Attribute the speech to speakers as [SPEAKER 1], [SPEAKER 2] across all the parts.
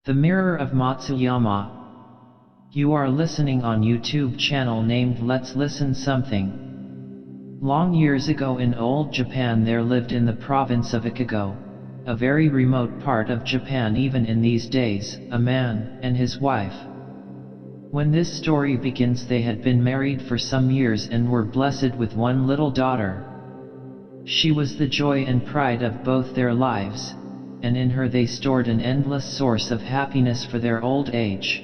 [SPEAKER 1] The Mirror of Matsuyama. You are listening on YouTube channel named Let's Listen Something. Long years ago in old Japan there lived in the province of Ikago, a very remote part of Japan even in these days, a man and his wife. When this story begins, they had been married for some years and were blessed with one little daughter. She was the joy and pride of both their lives, and in her they stored an endless source of happiness for their old age.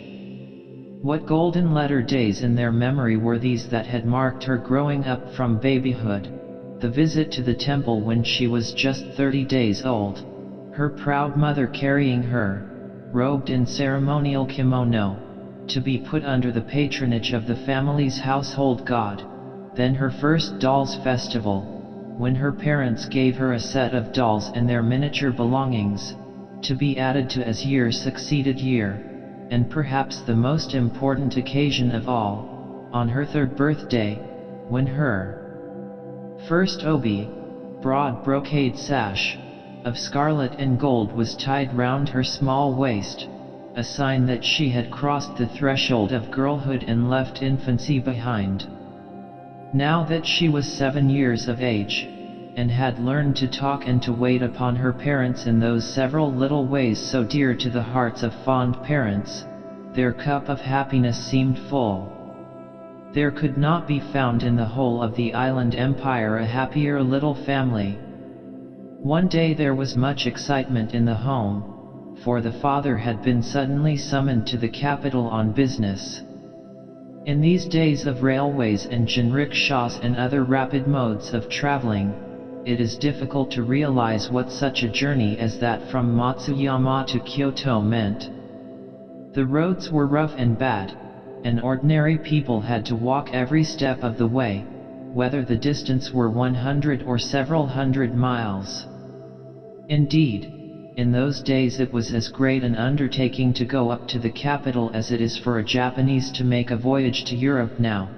[SPEAKER 1] What golden letter days in their memory were these that had marked her growing up from babyhood, the visit to the temple when she was just 30 days old, her proud mother carrying her, robed in ceremonial kimono, to be put under the patronage of the family's household god, then her first dolls festival, when her parents gave her a set of dolls and their miniature belongings, to be added to as year succeeded year, and perhaps the most important occasion of all, on her third birthday, when her first obi, broad brocade sash, of scarlet and gold was tied round her small waist, a sign that she had crossed the threshold of girlhood and left infancy behind. Now that she was 7 years of age, and had learned to talk and to wait upon her parents in those several little ways so dear to the hearts of fond parents, their cup of happiness seemed full. There could not be found in the whole of the island empire a happier little family. One day there was much excitement in the home, for the father had been suddenly summoned to the capital on business. In these days of railways and jinrikishas and other rapid modes of traveling, it is difficult to realize what such a journey as that from Matsuyama to Kyoto meant. The roads were rough and bad, and ordinary people had to walk every step of the way, whether the distance were 100 or several hundred miles. Indeed, in those days it was as great an undertaking to go up to the capital as it is for a Japanese to make a voyage to Europe now.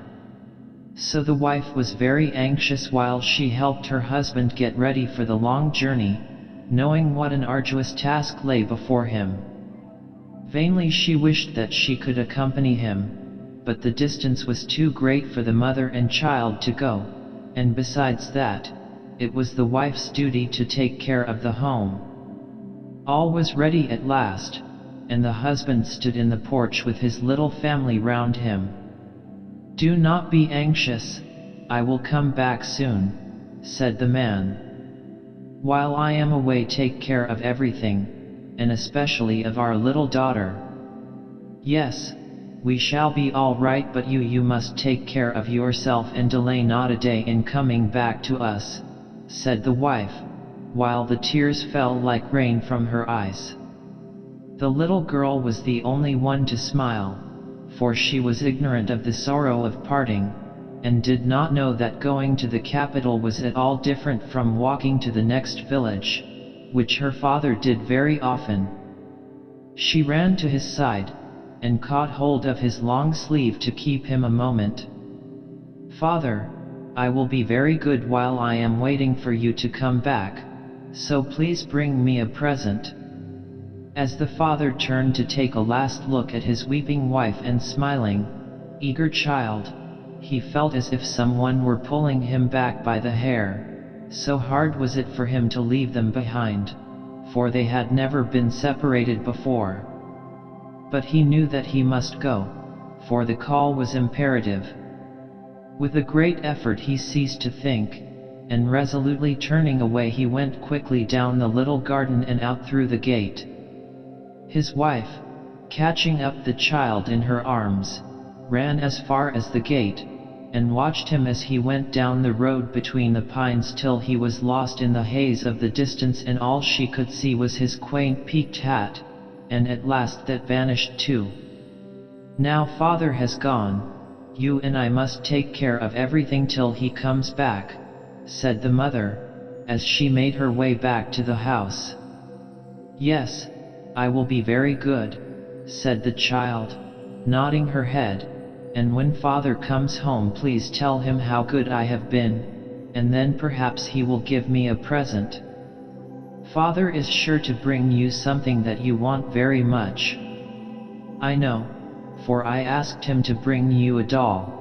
[SPEAKER 1] So the wife was very anxious while she helped her husband get ready for the long journey, knowing what an arduous task lay before him. Vainly she wished that she could accompany him, but the distance was too great for the mother and child to go, and besides that, it was the wife's duty to take care of the home. All was ready at last, and the husband stood in the porch with his little family round him. "Do not be anxious, I will come back soon," said the man. "While I am away, take care of everything, and especially of our little daughter." "Yes, we shall be all right, but you must take care of yourself and delay not a day in coming back to us," said the wife, while the tears fell like rain from her eyes. The little girl was the only one to smile, for she was ignorant of the sorrow of parting, and did not know that going to the capital was at all different from walking to the next village, which her father did very often. She ran to his side, and caught hold of his long sleeve to keep him a moment. "Father, I will be very good while I am waiting for you to come back, so please bring me a present." As the father turned to take a last look at his weeping wife and smiling, eager child, he felt as if someone were pulling him back by the hair, so hard was it for him to leave them behind, for they had never been separated before. But he knew that he must go, for the call was imperative. With a great effort he ceased to think, and resolutely turning away he went quickly down the little garden and out through the gate. His wife, catching up the child in her arms, ran as far as the gate, and watched him as he went down the road between the pines till he was lost in the haze of the distance, and all she could see was his quaint peaked hat, and at last that vanished too. "Now father has gone, you and I must take care of everything till he comes back," said the mother, as she made her way back to the house. "Yes, I will be very good," said the child, nodding her head, "and when father comes home please tell him how good I have been, and then perhaps he will give me a present." Father is sure to bring you something that you want very much. I know, for I asked him to bring you a doll.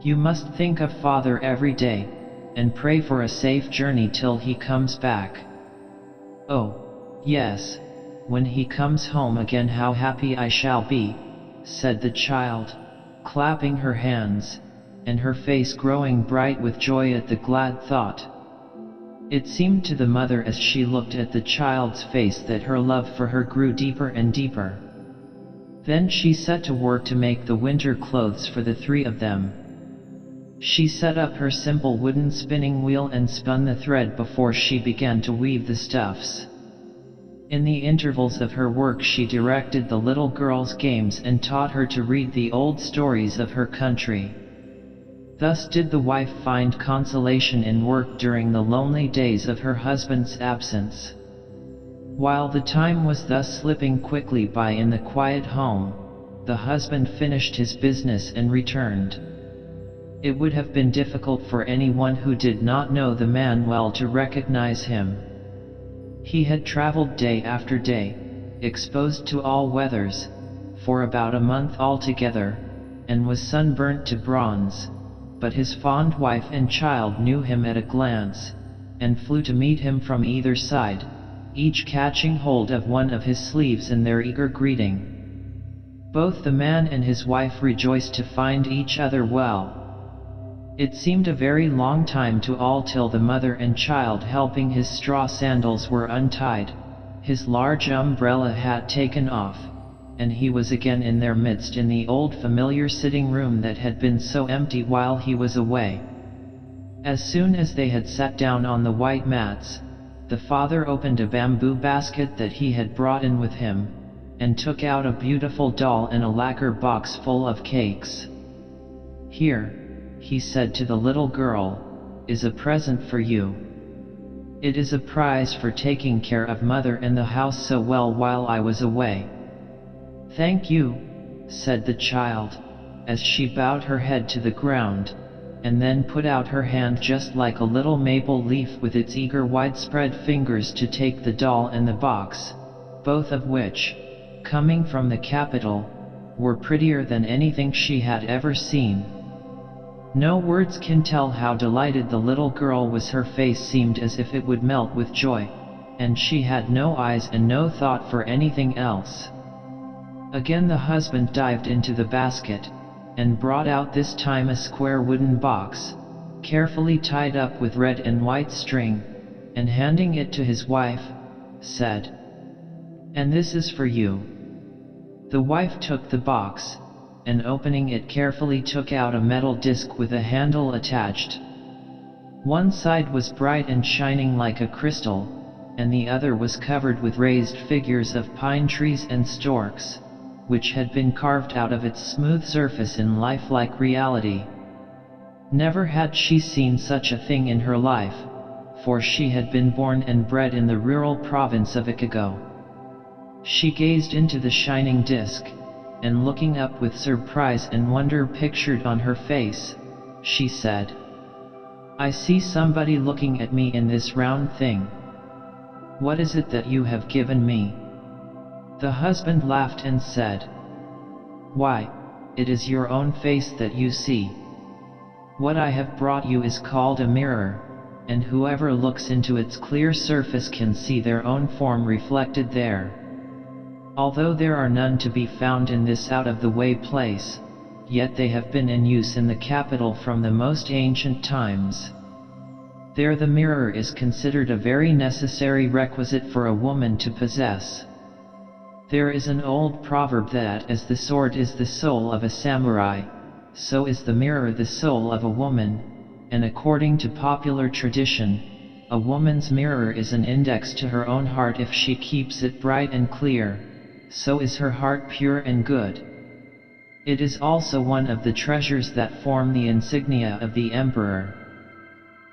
[SPEAKER 1] You must think of Father every day, and pray for a safe journey till he comes back. Oh, yes, when he comes home again how happy I shall be, said the child, clapping her hands, and her face growing bright with joy at the glad thought. It seemed to the mother as she looked at the child's face that her love for her grew deeper and deeper. Then she set to work to make the winter clothes for the three of them. She set up her simple wooden spinning wheel and spun the thread before she began to weave the stuffs. In the intervals of her work she directed the little girl's games and taught her to read the old stories of her country. Thus did the wife find consolation in work during the lonely days of her husband's absence. While the time was thus slipping quickly by in the quiet home, the husband finished his business and returned. It would have been difficult for anyone who did not know the man well to recognize him. He had traveled day after day, exposed to all weathers, for about a month altogether, and was sunburnt to bronze, but his fond wife and child knew him at a glance, and flew to meet him from either side, each catching hold of one of his sleeves in their eager greeting. Both the man and his wife rejoiced to find each other well. It seemed a very long time to all till the mother and child helping his straw sandals were untied, his large umbrella hat taken off, and he was again in their midst in the old familiar sitting room that had been so empty while he was away. As soon as they had sat down on the white mats, the father opened a bamboo basket that he had brought in with him, and took out a beautiful doll and a lacquer box full of cakes. "Here," he said to the little girl, "is a present for you. It is a prize for taking care of mother and the house so well while I was away." "Thank you," said the child, as she bowed her head to the ground, and then put out her hand just like a little maple leaf with its eager widespread fingers to take the doll and the box, both of which, coming from the capital, were prettier than anything she had ever seen. No words can tell how delighted the little girl was. Her face seemed as if it would melt with joy, and she had no eyes and no thought for anything else. Again the husband dived into the basket, and brought out this time a square wooden box, carefully tied up with red and white string, and handing it to his wife, said, "And this is for you." The wife took the box, and opening it carefully took out a metal disc with a handle attached. One side was bright and shining like a crystal, and the other was covered with raised figures of pine trees and storks, which had been carved out of its smooth surface in lifelike reality. Never had she seen such a thing in her life, for she had been born and bred in the rural province of Ikago. She gazed into the shining disc, and looking up with surprise and wonder pictured on her face, she said, "I see somebody looking at me in this round thing. What is it that you have given me?" The husband laughed and said, "Why, it is your own face that you see. What I have brought you is called a mirror, and whoever looks into its clear surface can see their own form reflected there. Although there are none to be found in this out-of-the-way place, yet they have been in use in the capital from the most ancient times. There the mirror is considered a very necessary requisite for a woman to possess. There is an old proverb that as the sword is the soul of a samurai, so is the mirror the soul of a woman, and according to popular tradition, a woman's mirror is an index to her own heart. If she keeps it bright and clear, so is her heart pure and good. It is also one of the treasures that form the insignia of the emperor.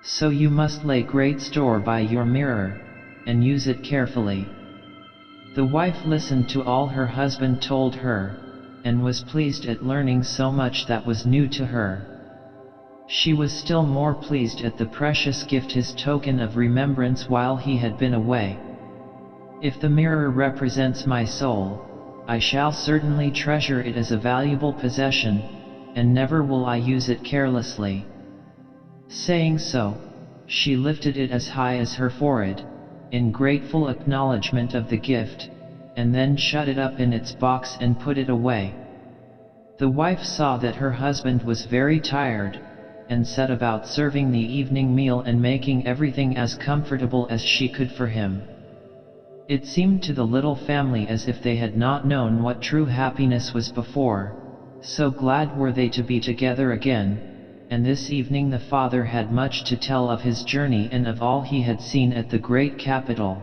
[SPEAKER 1] So you must lay great store by your mirror, and use it carefully." The wife listened to all her husband told her, and was pleased at learning so much that was new to her. She was still more pleased at the precious gift, his token of remembrance while he had been away. "If the mirror represents my soul, I shall certainly treasure it as a valuable possession, and never will I use it carelessly." Saying so, she lifted it as high as her forehead, in grateful acknowledgement of the gift, and then shut it up in its box and put it away. The wife saw that her husband was very tired, and set about serving the evening meal and making everything as comfortable as she could for him. It seemed to the little family as if they had not known what true happiness was before, so glad were they to be together again, and this evening the father had much to tell of his journey and of all he had seen at the great capital.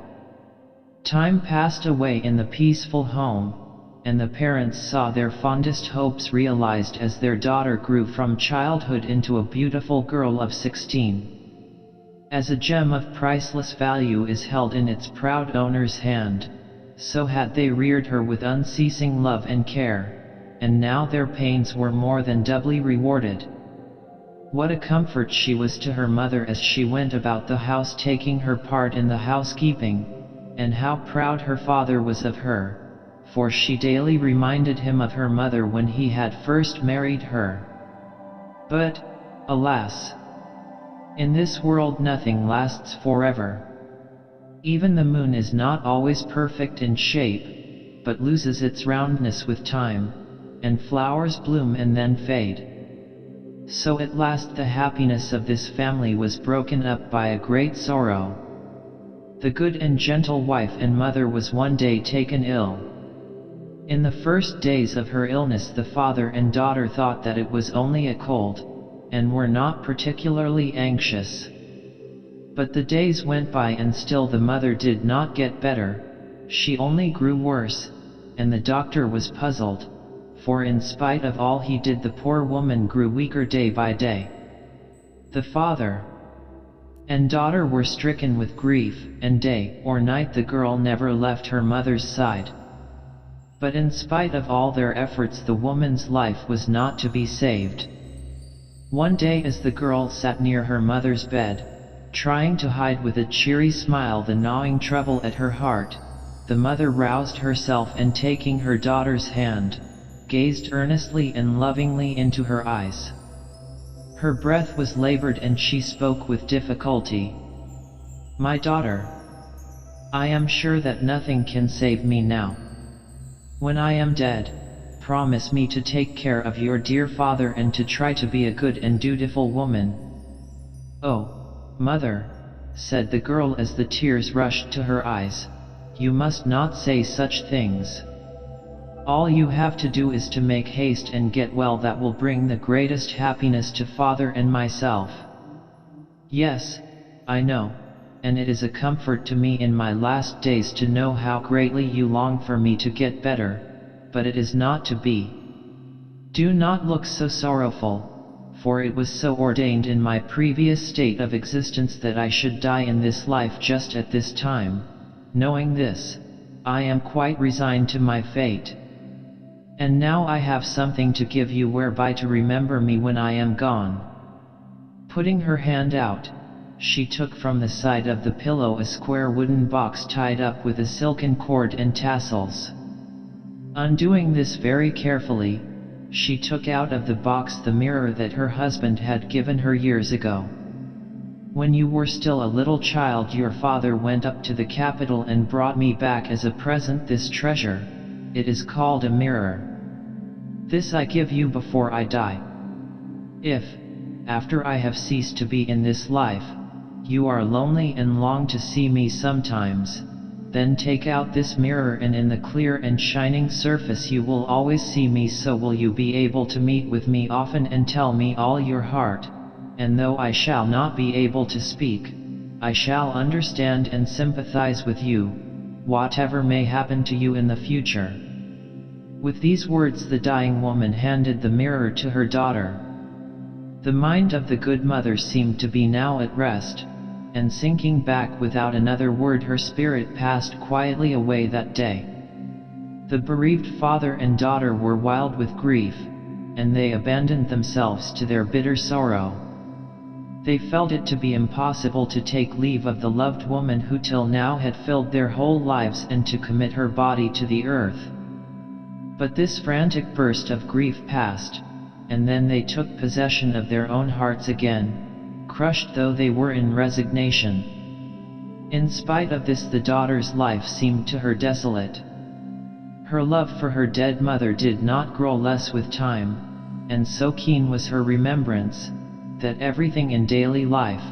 [SPEAKER 1] Time passed away in the peaceful home, and the parents saw their fondest hopes realized as their daughter grew from childhood into a beautiful girl of 16. As a gem of priceless value is held in its proud owner's hand, so had they reared her with unceasing love and care, and now their pains were more than doubly rewarded. What a comfort she was to her mother as she went about the house taking her part in the housekeeping, and how proud her father was of her, for she daily reminded him of her mother when he had first married her. But, alas! In this world nothing lasts forever. Even the moon is not always perfect in shape, but loses its roundness with time, and flowers bloom and then fade. So at last the happiness of this family was broken up by a great sorrow. The good and gentle wife and mother was one day taken ill. In the first days of her illness the father and daughter thought that it was only a cold, and were not particularly anxious. But the days went by and still the mother did not get better, she only grew worse, and the doctor was puzzled, for in spite of all he did the poor woman grew weaker day by day. The father and daughter were stricken with grief, and day or night the girl never left her mother's side. But in spite of all their efforts the woman's life was not to be saved. One day as the girl sat near her mother's bed, trying to hide with a cheery smile the gnawing trouble at her heart, the mother roused herself and taking her daughter's hand, gazed earnestly and lovingly into her eyes. Her breath was labored and she spoke with difficulty. "My daughter, I am sure that nothing can save me now. When I am dead, promise me to take care of your dear father and to try to be a good and dutiful woman." "Oh, mother," said the girl as the tears rushed to her eyes, "you must not say such things. All you have to do is to make haste and get well. That will bring the greatest happiness to father and myself." "Yes, I know, and it is a comfort to me in my last days to know how greatly you long for me to get better, but it is not to be. Do not look so sorrowful, for it was so ordained in my previous state of existence that I should die in this life just at this time. Knowing this, I am quite resigned to my fate. And now I have something to give you whereby to remember me when I am gone." Putting her hand out, she took from the side of the pillow a square wooden box tied up with a silken cord and tassels. Undoing this very carefully, she took out of the box the mirror that her husband had given her years ago. "When you were still a little child your father went up to the capital and brought me back as a present this treasure. It is called a mirror. This I give you before I die. If, after I have ceased to be in this life, you are lonely and long to see me sometimes, then take out this mirror and in the clear and shining surface you will always see me, so will you be able to meet with me often and tell me all your heart, and though I shall not be able to speak, I shall understand and sympathize with you, whatever may happen to you in the future." With these words the dying woman handed the mirror to her daughter. The mind of the good mother seemed to be now at rest, and sinking back without another word her spirit passed quietly away that day. The bereaved father and daughter were wild with grief, and they abandoned themselves to their bitter sorrow. They felt it to be impossible to take leave of the loved woman who till now had filled their whole lives and to commit her body to the earth. But this frantic burst of grief passed, and then they took possession of their own hearts again, crushed though they were in resignation. In spite of this, the daughter's life seemed to her desolate. Her love for her dead mother did not grow less with time, and so keen was her remembrance, that everything in daily life,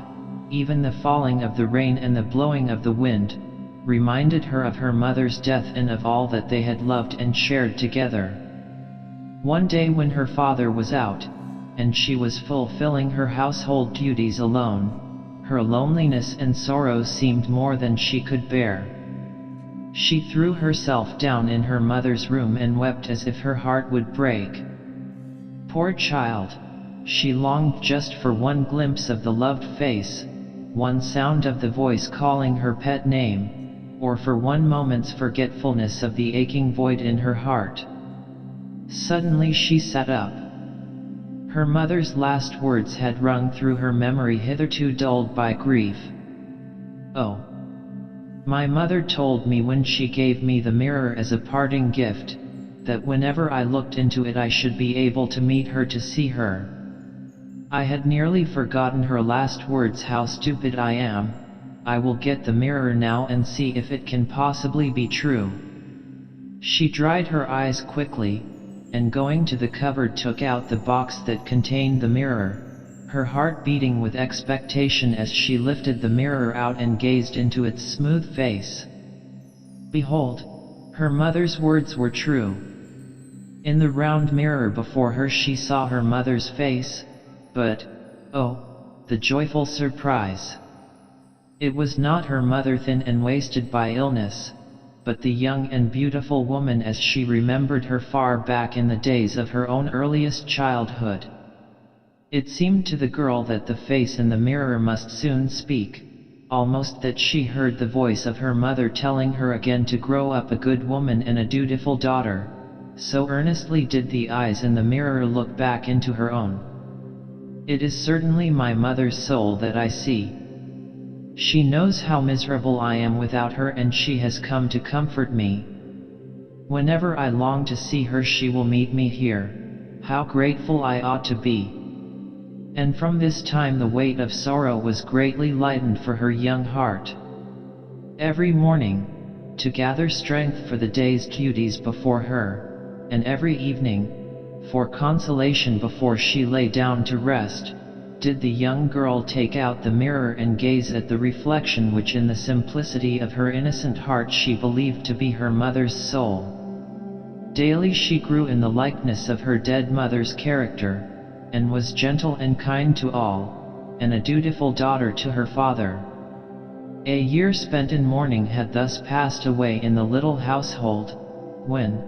[SPEAKER 1] even the falling of the rain and the blowing of the wind, reminded her of her mother's death and of all that they had loved and shared together. One day when her father was out, and she was fulfilling her household duties alone, her loneliness and sorrow seemed more than she could bear. She threw herself down in her mother's room and wept as if her heart would break. Poor child! She longed just for one glimpse of the loved face, one sound of the voice calling her pet name, or for one moment's forgetfulness of the aching void in her heart. Suddenly she sat up. Her mother's last words had rung through her memory, hitherto dulled by grief. "Oh, my mother told me when she gave me the mirror as a parting gift, that whenever I looked into it I should be able to meet her, to see her. I had nearly forgotten her last words. How stupid I am! I will get the mirror now and see if it can possibly be true." She dried her eyes quickly, and going to the cupboard took out the box that contained the mirror, her heart beating with expectation as she lifted the mirror out and gazed into its smooth face. Behold, her mother's words were true. In the round mirror before her she saw her mother's face, but, oh, the joyful surprise! It was not her mother, thin and wasted by illness, but the young and beautiful woman as she remembered her far back in the days of her own earliest childhood. It seemed to the girl that the face in the mirror must soon speak, almost that she heard the voice of her mother telling her again to grow up a good woman and a dutiful daughter, so earnestly did the eyes in the mirror look back into her own. "It is certainly my mother's soul that I see. She knows how miserable I am without her, and she has come to comfort me. Whenever I long to see her she will meet me here. How grateful I ought to be." And from this time the weight of sorrow was greatly lightened for her young heart. Every morning, to gather strength for the day's duties before her, and every evening, for consolation before she lay down to rest, did the young girl take out the mirror and gaze at the reflection which in the simplicity of her innocent heart she believed to be her mother's soul. Daily she grew in the likeness of her dead mother's character, and was gentle and kind to all, and a dutiful daughter to her father. A year spent in mourning had thus passed away in the little household, when,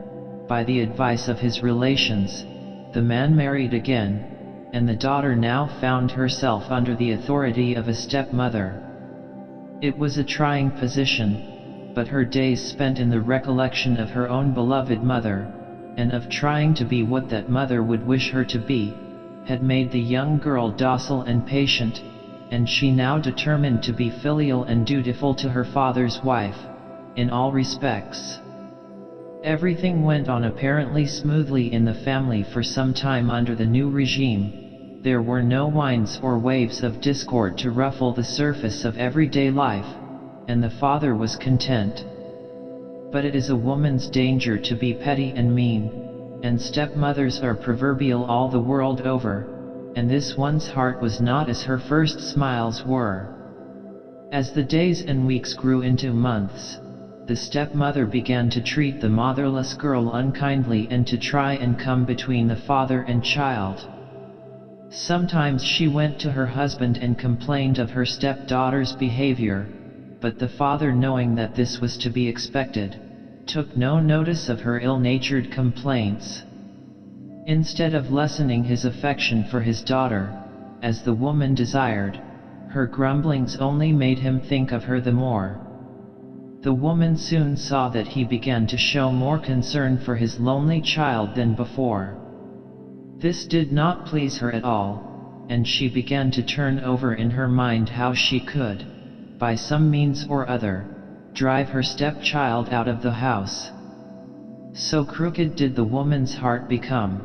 [SPEAKER 1] by the advice of his relations, the man married again, and the daughter now found herself under the authority of a stepmother. It was a trying position, but her days spent in the recollection of her own beloved mother, and of trying to be what that mother would wish her to be, had made the young girl docile and patient, and she now determined to be filial and dutiful to her father's wife, in all respects. Everything went on apparently smoothly in the family for some time under the new regime. There were no winds or waves of discord to ruffle the surface of everyday life, and the father was content. But it is a woman's danger to be petty and mean, and stepmothers are proverbial all the world over, and this one's heart was not as her first smiles were. As the days and weeks grew into months, the stepmother began to treat the motherless girl unkindly and to try and come between the father and child. Sometimes she went to her husband and complained of her stepdaughter's behavior, but the father, knowing that this was to be expected, took no notice of her ill-natured complaints. Instead of lessening his affection for his daughter, as the woman desired, her grumblings only made him think of her the more. The woman soon saw that he began to show more concern for his lonely child than before. This did not please her at all, and she began to turn over in her mind how she could, by some means or other, drive her stepchild out of the house. So crooked did the woman's heart become.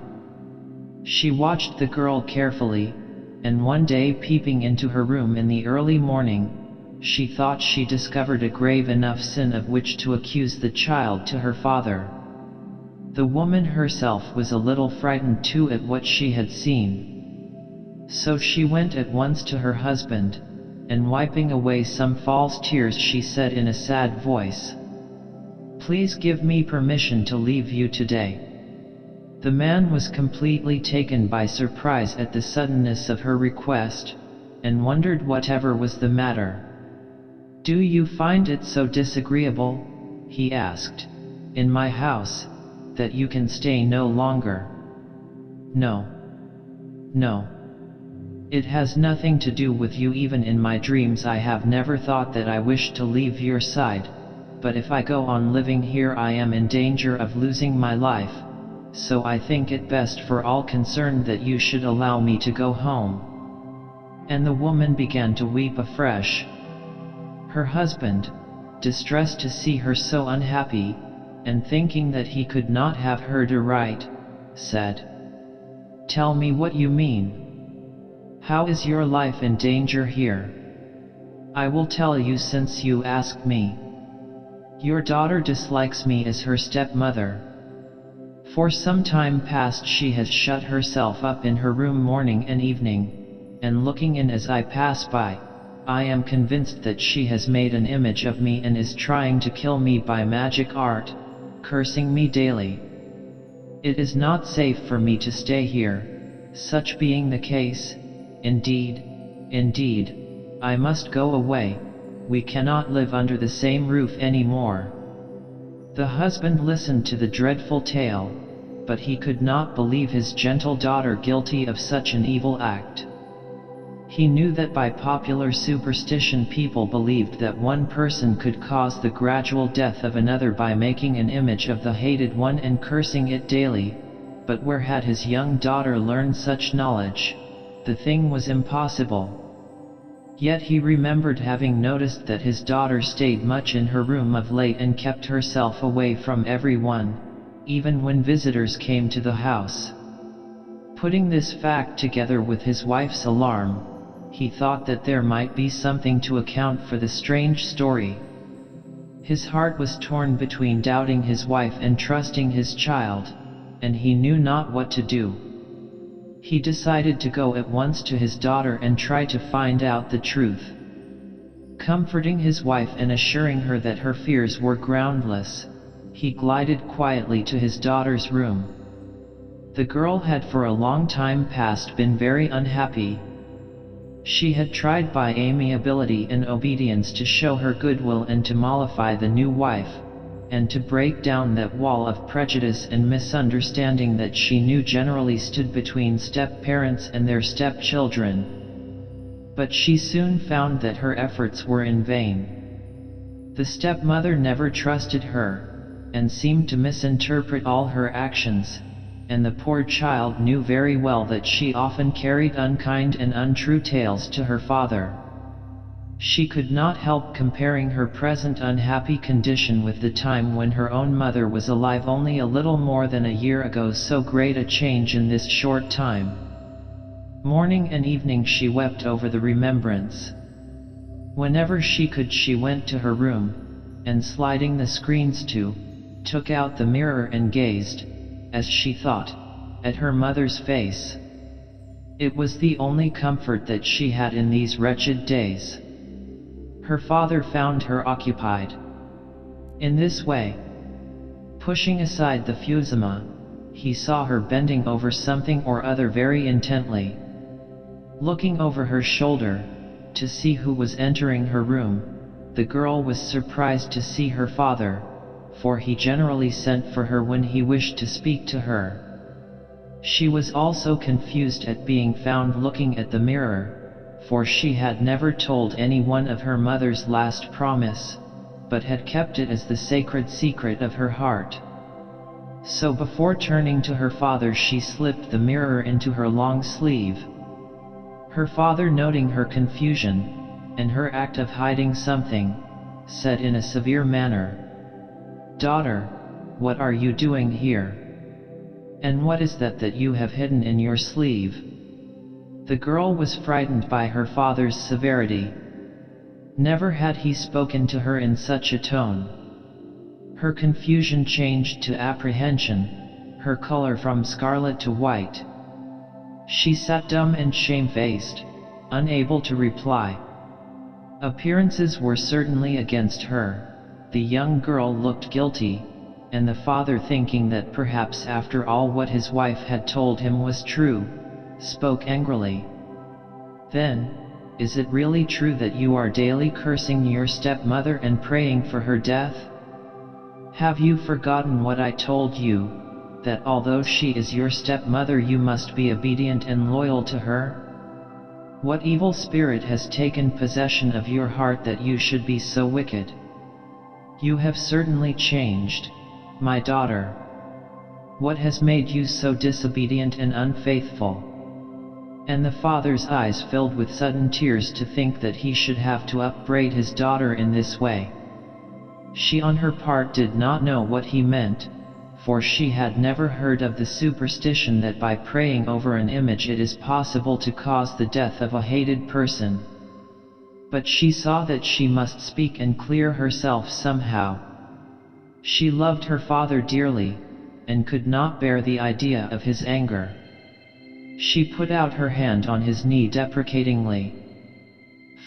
[SPEAKER 1] She watched the girl carefully, and one day peeping into her room in the early morning, she thought she discovered a grave enough sin of which to accuse the child to her father. The woman herself was a little frightened too at what she had seen. So she went at once to her husband, and wiping away some false tears she said in a sad voice, "Please give me permission to leave you today." The man was completely taken by surprise at the suddenness of her request, and wondered whatever was the matter. "Do you find it so disagreeable," he asked, "in my house, that you can stay no longer?" "No. No. It has nothing to do with you. Even in my dreams I have never thought that I wished to leave your side, but if I go on living here I am in danger of losing my life, so I think it best for all concerned that you should allow me to go home." And the woman began to weep afresh. Her husband, distressed to see her so unhappy, and thinking that he could not have heard aright, said, "Tell me what you mean. How is your life in danger here?" "I will tell you since you ask me. Your daughter dislikes me as her stepmother. For some time past she has shut herself up in her room morning and evening, and looking in as I pass by, I am convinced that she has made an image of me and is trying to kill me by magic art, cursing me daily. It is not safe for me to stay here. Such being the case, indeed, I must go away. We cannot live under the same roof anymore." The husband listened to the dreadful tale, but he could not believe his gentle daughter guilty of such an evil act. He knew that by popular superstition people believed that one person could cause the gradual death of another by making an image of the hated one and cursing it daily, but where had his young daughter learned such knowledge? The thing was impossible. Yet he remembered having noticed that his daughter stayed much in her room of late and kept herself away from everyone, even when visitors came to the house. Putting this fact together with his wife's alarm, he thought that there might be something to account for the strange story. His heart was torn between doubting his wife and trusting his child, and he knew not what to do. He decided to go at once to his daughter and try to find out the truth. Comforting his wife and assuring her that her fears were groundless, he glided quietly to his daughter's room. The girl had for a long time past been very unhappy. She had tried by amiability and obedience to show her goodwill and to mollify the new wife, and to break down that wall of prejudice and misunderstanding that she knew generally stood between step-parents and their step-children. But she soon found that her efforts were in vain. The stepmother never trusted her, and seemed to misinterpret all her actions, and the poor child knew very well that she often carried unkind and untrue tales to her father. She could not help comparing her present unhappy condition with the time when her own mother was alive only a little more than a year ago. So great a change in this short time. Morning and evening she wept over the remembrance. Whenever she could she went to her room, and sliding the screens to, took out the mirror and gazed, as she thought, at her mother's face. It was the only comfort that she had in these wretched days. Her father found her occupied. In this way, pushing aside the fusuma, he saw her bending over something or other very intently. Looking over her shoulder, to see who was entering her room, the girl was surprised to see her father, for he generally sent for her when he wished to speak to her. She was also confused at being found looking at the mirror, for she had never told anyone of her mother's last promise, but had kept it as the sacred secret of her heart. So before turning to her father she slipped the mirror into her long sleeve. Her father, noting her confusion, and her act of hiding something, said in a severe manner, "Daughter, what are you doing here? And what is that you have hidden in your sleeve?" The girl was frightened by her father's severity. Never had he spoken to her in such a tone. Her confusion changed to apprehension, her color from scarlet to white. She sat dumb and shamefaced, unable to reply. Appearances were certainly against her. The young girl looked guilty, and the father, thinking that perhaps after all what his wife had told him was true, spoke angrily. "Then, is it really true that you are daily cursing your stepmother and praying for her death? Have you forgotten what I told you, that although she is your stepmother you must be obedient and loyal to her? What evil spirit has taken possession of your heart that you should be so wicked? You have certainly changed, my daughter. What has made you so disobedient and unfaithful?" And the father's eyes filled with sudden tears to think that he should have to upbraid his daughter in this way. She on her part did not know what he meant, for she had never heard of the superstition that by praying over an image it is possible to cause the death of a hated person. But she saw that she must speak and clear herself somehow. She loved her father dearly, and could not bear the idea of his anger. She put out her hand on his knee deprecatingly.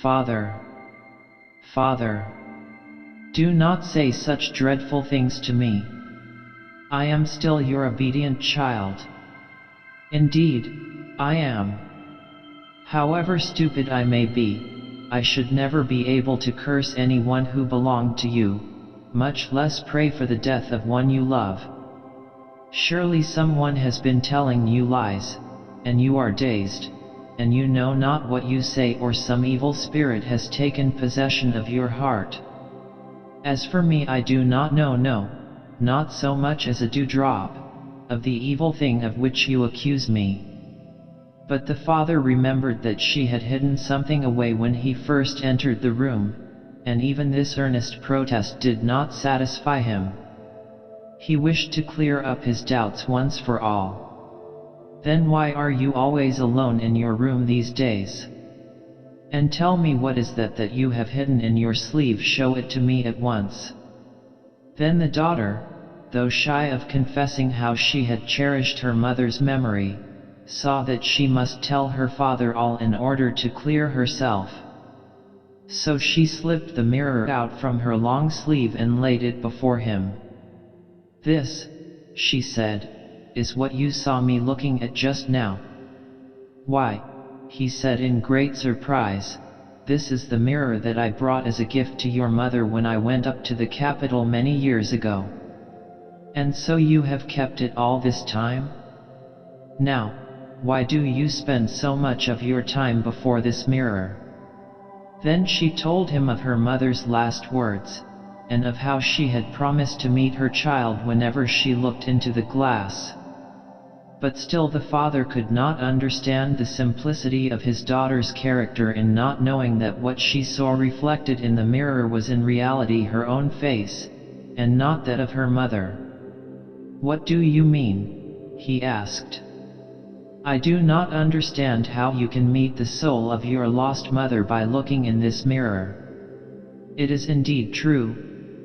[SPEAKER 1] "Father, Father, do not say such dreadful things to me. I am still your obedient child. Indeed, I am. However stupid I may be, I should never be able to curse anyone who belonged to you, much less pray for the death of one you love. Surely someone has been telling you lies, and you are dazed, and you know not what you say, or some evil spirit has taken possession of your heart. As for me, I do not know, no, not so much as a dewdrop, of the evil thing of which you accuse me." But the father remembered that she had hidden something away when he first entered the room, and even this earnest protest did not satisfy him. He wished to clear up his doubts once for all. "Then why are you always alone in your room these days? And tell me, what is that you have hidden in your sleeve? Show it to me at once." Then the daughter, though shy of confessing how she had cherished her mother's memory, saw that she must tell her father all in order to clear herself. So she slipped the mirror out from her long sleeve and laid it before him. "This," she said, "is what you saw me looking at just now." "Why," he said in great surprise, "this is the mirror that I brought as a gift to your mother when I went up to the capital many years ago. And so you have kept it all this time? Now, why do you spend so much of your time before this mirror?" Then she told him of her mother's last words, and of how she had promised to meet her child whenever she looked into the glass. But still the father could not understand the simplicity of his daughter's character in not knowing that what she saw reflected in the mirror was in reality her own face, and not that of her mother. "What do you mean?" he asked. "I do not understand how you can meet the soul of your lost mother by looking in this mirror." "It is indeed true,"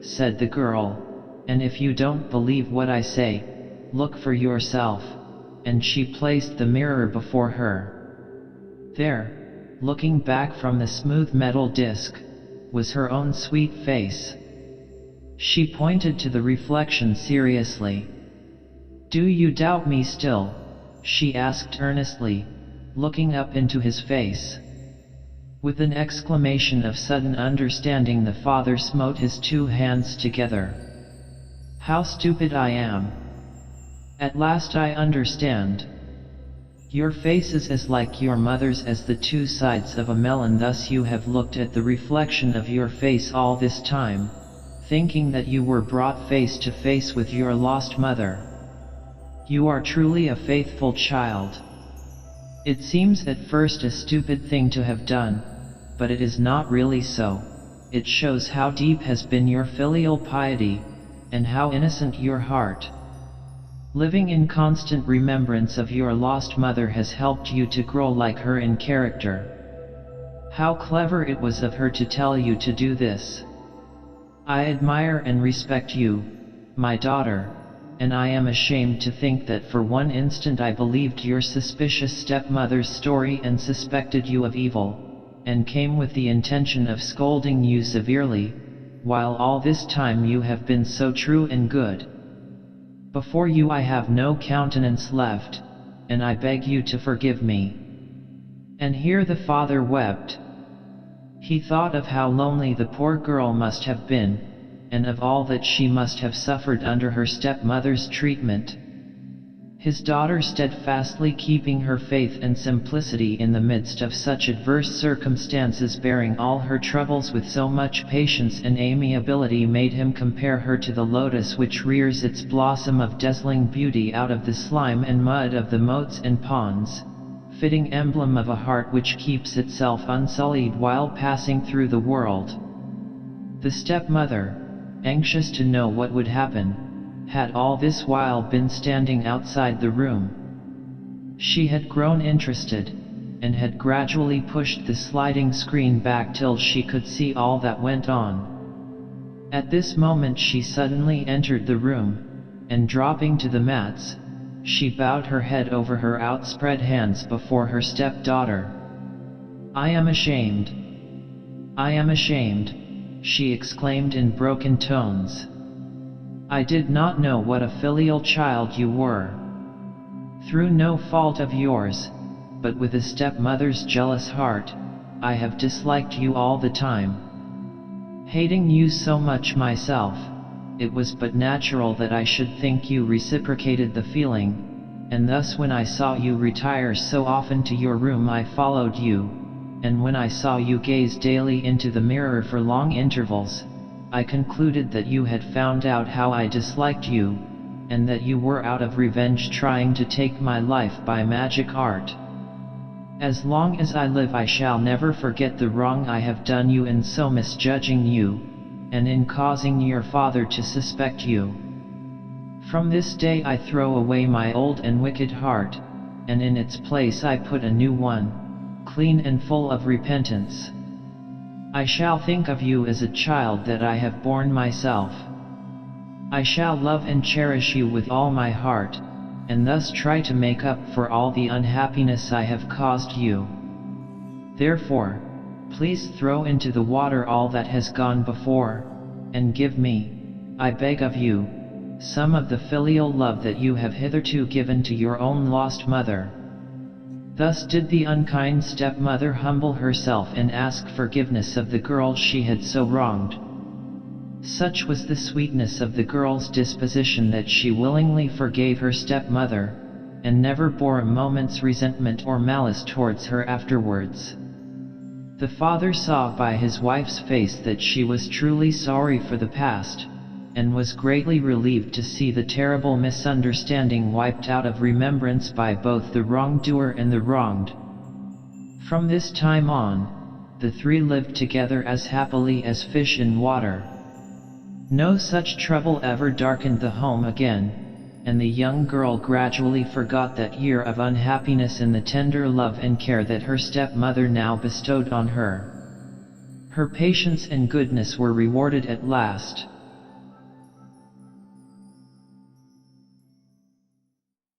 [SPEAKER 1] said the girl, "and if you don't believe what I say, look for yourself." And she placed the mirror before her. There, looking back from the smooth metal disc, was her own sweet face. She pointed to the reflection seriously. "Do you doubt me still?" she asked earnestly, looking up into his face. With an exclamation of sudden understanding, the father smote his two hands together. "How stupid I am! At last I understand. Your face is as like your mother's as the two sides of a melon. Thus you have looked at the reflection of your face all this time, thinking that you were brought face to face with your lost mother. You are truly a faithful child." It seems at first a stupid thing to have done, but it is not really so. It shows how deep has been your filial piety, and how innocent your heart. Living in constant remembrance of your lost mother has helped you to grow like her in character. How clever it was of her to tell you to do this. I admire and respect you, my daughter, and I am ashamed to think that for one instant I believed your suspicious stepmother's story and suspected you of evil, and came with the intention of scolding you severely, while all this time you have been so true and good. Before you I have no countenance left, and I beg you to forgive me." And here the father wept. He thought of how lonely the poor girl must have been, and of all that she must have suffered under her stepmother's treatment. His daughter steadfastly keeping her faith and simplicity in the midst of such adverse circumstances, bearing all her troubles with so much patience and amiability, made him compare her to the lotus which rears its blossom of dazzling beauty out of the slime and mud of the moats and ponds, fitting emblem of a heart which keeps itself unsullied while passing through the world. The stepmother, anxious to know what would happen, had all this while been standing outside the room. She had grown interested, and had gradually pushed the sliding screen back till she could see all that went on. At this moment she suddenly entered the room, and dropping to the mats, she bowed her head over her outspread hands before her stepdaughter. "I am ashamed. I am ashamed," she exclaimed in broken tones. "I did not know what a filial child you were. Through no fault of yours, but with a stepmother's jealous heart, I have disliked you all the time. Hating you so much myself, it was but natural that I should think you reciprocated the feeling, and thus when I saw you retire so often to your room I followed you, and when I saw you gaze daily into the mirror for long intervals, I concluded that you had found out how I disliked you, and that you were out of revenge trying to take my life by magic art. As long as I live I shall never forget the wrong I have done you in so misjudging you, and in causing your father to suspect you. From this day I throw away my old and wicked heart, and in its place I put a new one, clean and full of repentance. I shall think of you as a child that I have borne myself. I shall love and cherish you with all my heart, and thus try to make up for all the unhappiness I have caused you. Therefore, please throw into the water all that has gone before, and give me, I beg of you, some of the filial love that you have hitherto given to your own lost mother." Thus did the unkind stepmother humble herself and ask forgiveness of the girl she had so wronged. Such was the sweetness of the girl's disposition that she willingly forgave her stepmother, and never bore a moment's resentment or malice towards her afterwards. The father saw by his wife's face that she was truly sorry for the past, and was greatly relieved to see the terrible misunderstanding wiped out of remembrance by both the wrongdoer and the wronged. From this time on, the three lived together as happily as fish in water. No such trouble ever darkened the home again, and the young girl gradually forgot that year of unhappiness in the tender love and care that her stepmother now bestowed on her. Her patience and goodness were rewarded at last.